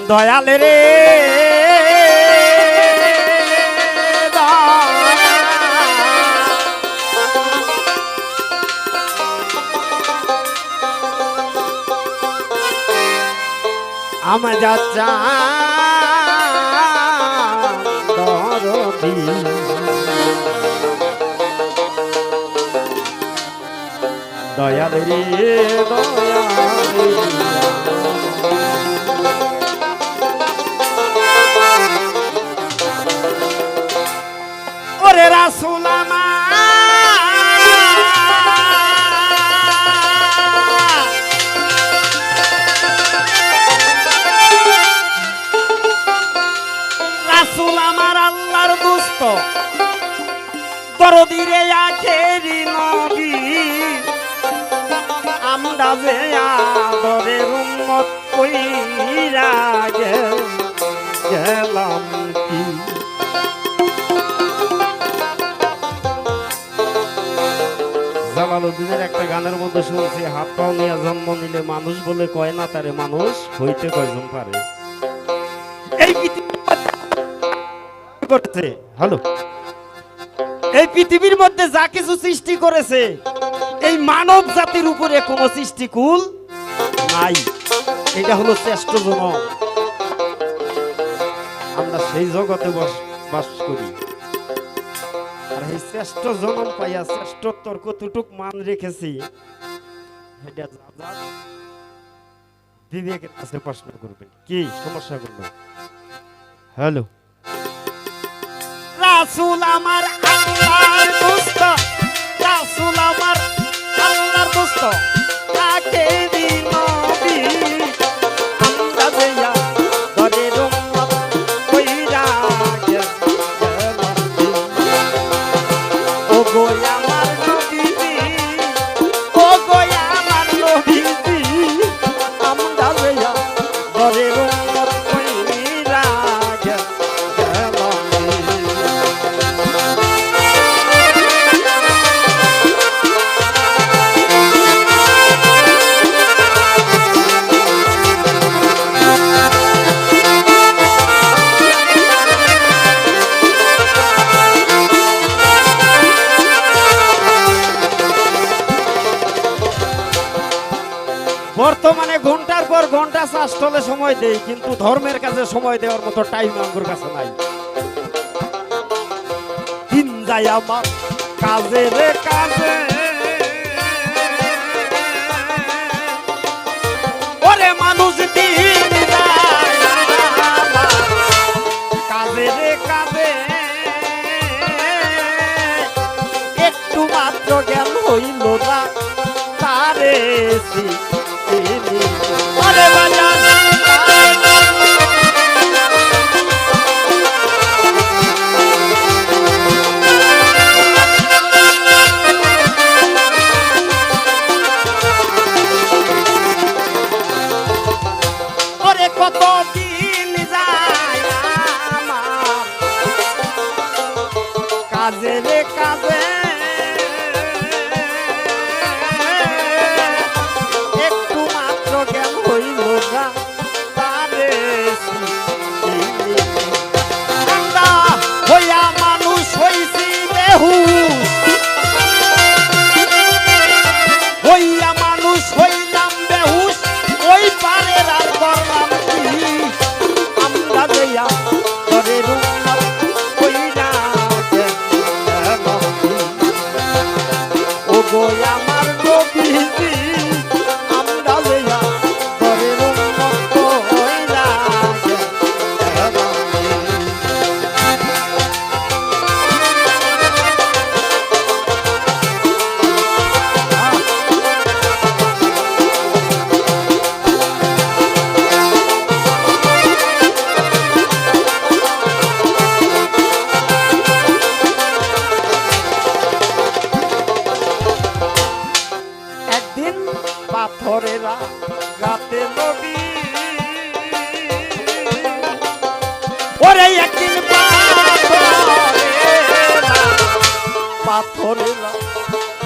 দয়াল রে আমার যাচ্ছা দরদি দয়াল রে দয়াল ওরে রাসূল আমার আল্লাহর দোস্ত দরদি রে আখেরি নবী আমরা যে আদরের উম্মত কইরা গেলাম কি জালালউদ্দিনের একটা গানের মধ্যে শুনছি হাত পাও নিয়ে জন্ম নিলে মানুষ বলে কয় না তারে মানুষ হইতে কয়জন পারে এই করতে হ্যালো এই পৃথিবীর মধ্যে যা কিছু সৃষ্টি করেছে এই মানব জাতির উপরে কোনো সৃষ্টিকুল নাই এটা হলো শ্রেষ্ঠ জনম আমরা সেই জগতে বাস করি আর এই শ্রেষ্ঠ জনম পাইয়া শ্রেষ্ঠত্বর কতটুক মান রেখেছি এটা বিবেকের কাছে প্রশ্ন করবেন কি সমস্যা করবেন হ্যালো রাসূল আমার আল্লাহর দোস্ত রাসূল আমার আল্লাহর দোস্ত আখেরি নবী আমরা যে আদরের উম্মত কইরা গেলাম ও গো আমার নবীজি ও গো আমার নবীজি আমরা যে আদরের উম্মত কইরা বর্তমানে ঘন্টার পর ঘন্টা চাষটলে সময় দেই কিন্তু ধর্মের কাছে সময় দেওয়ার মতো টাইম আমার কাছে নাই দিন যায় আমার কাজে রে কাজে ওরে মানুষ দিন যায় কাজে রে কাজে একটু মাত্র জ্ঞান হইল না তারে কত দিন যায় আমার কাজে রে কাজে একটু মাত্র জ্ঞান হইল না তারে আমরা হইয়া মানুষ হইছি বেহুশ হইয়া মানুষ হইলাম বেহুশ ওই পারের আর করলাম আমরা দেয়া করে রুমাল কইরা ও গো আমার নবীজি আমরা দেয়া করে রুমাল কইরা পাথরেরা গাতে নবী ওরে একদিন পাথরেরা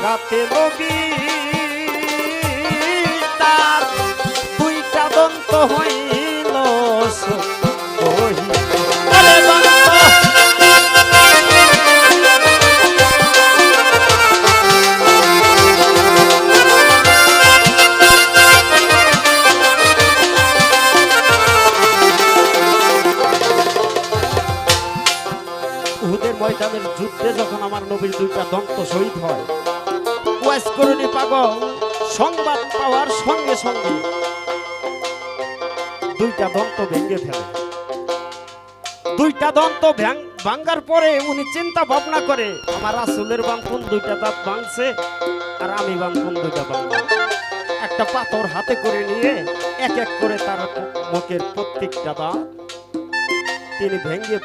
গাতে নবী তার দুইটা দন্ত হইল যুদ্ধে যখন আমার নবীর দুইটা দন্ত শহীদ হয়, ওয়াইস করণী পাগল সংবাদ পাওয়ার সঙ্গে সঙ্গে দুইটা দন্ত ভেঙে ফেলে। দুইটা দন্ত ভাঙ্গার পরে উনি চিন্তা ভাবনা করে, আমার রাসূলের বাঁধন দুইটা দাঁত ভাঙছে আর আমি বাঁধন দুইটা ভাঙব। একটা পাথর হাতে করে নিয়ে এক এক করে তার মুখের প্রত্যেকটা দাঁত তিনি ভেঙে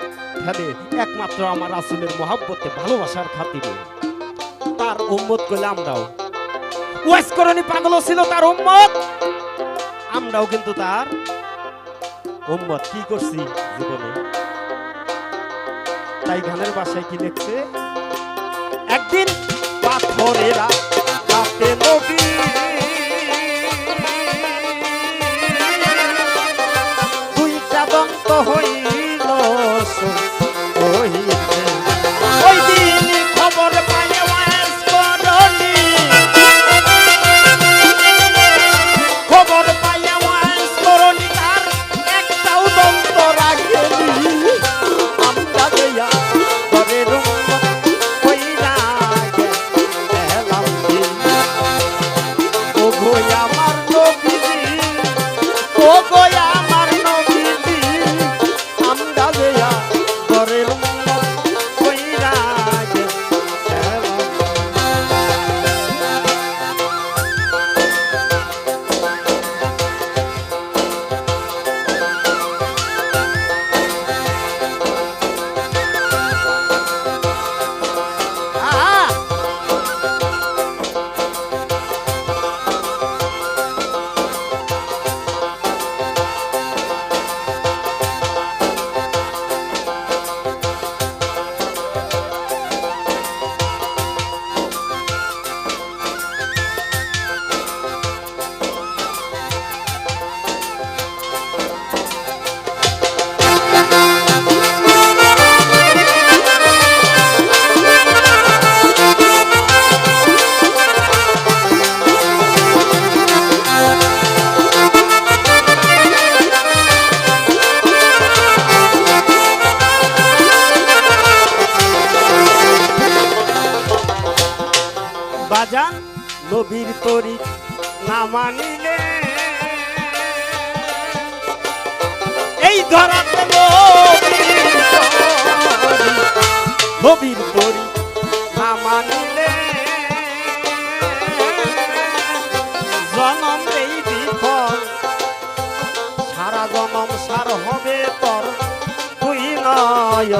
ফেলে, একমাত্র আমার রাসূলের মহব্বতে ভালোবাসার খাতিরে। তার উম্মত কইলে আমরাও, ওয়াইস করণী পাগল ছিল তার উম্মত, আমরাও কিন্তু তার উম্মত। কি করছি জীবনে? তাই গানের বাসায় কি লিখছে, একদিন পাথরেরা কাঁপে নবী, দুইটা দন্ত হইল ওই দিন খবর পাইয়া ওয়াইস করণী, খবর পাইয়া ওয়াইস করণী তার একটাও দন্ত রাখেনি। আমরা দেয়া ঘরের কইরা গেলাম ও গোয়া আমার নবীজি, ও গোয়া আমার নবীজি, আমরা দেয়া ঘরের কইরা গেলাম। বাজান নবীর তরি না মানিলে এই ধরাতে নবীর তরি না মানিলে জনম এই বিফল, সারা জনম সার হবে তোর তুই নয়।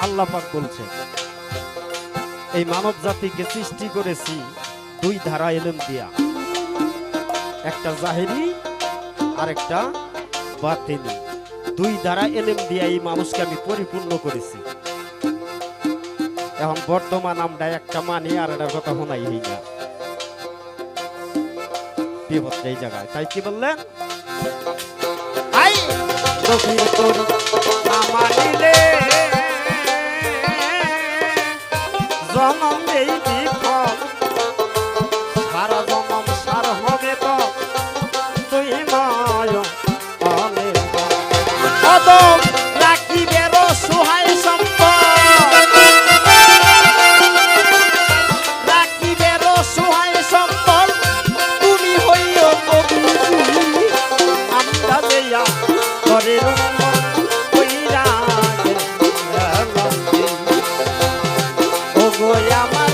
আল্লাহ পাক বলছেন, এই মানব জাতিকে সৃষ্টি করেছি দুই ধারা ইলম দিয়া, একটা জাহেরি আর একটা বাতিনি। দুই ধারা ইলম দিয়া এই মানুষকে আমি পরিপূর্ণ করেছি। এখন বর্তমান আমরা একটা মানি আর এটার কথা শোনাই হই না, বিপদ এই জায়গায়। তাই কি বললেন, আই নবীর তরি না মানিলে জনম এই বিফল, সারা জনম সার হবে তো তুই নয়। কদম রাখিবের সহায় সম্পদ, রাখিবের সহায় সম্পদ তুমি হইও নবীজি, আমরা দেয়া ঘরের কইরা গেলাম ও গোয়া আমার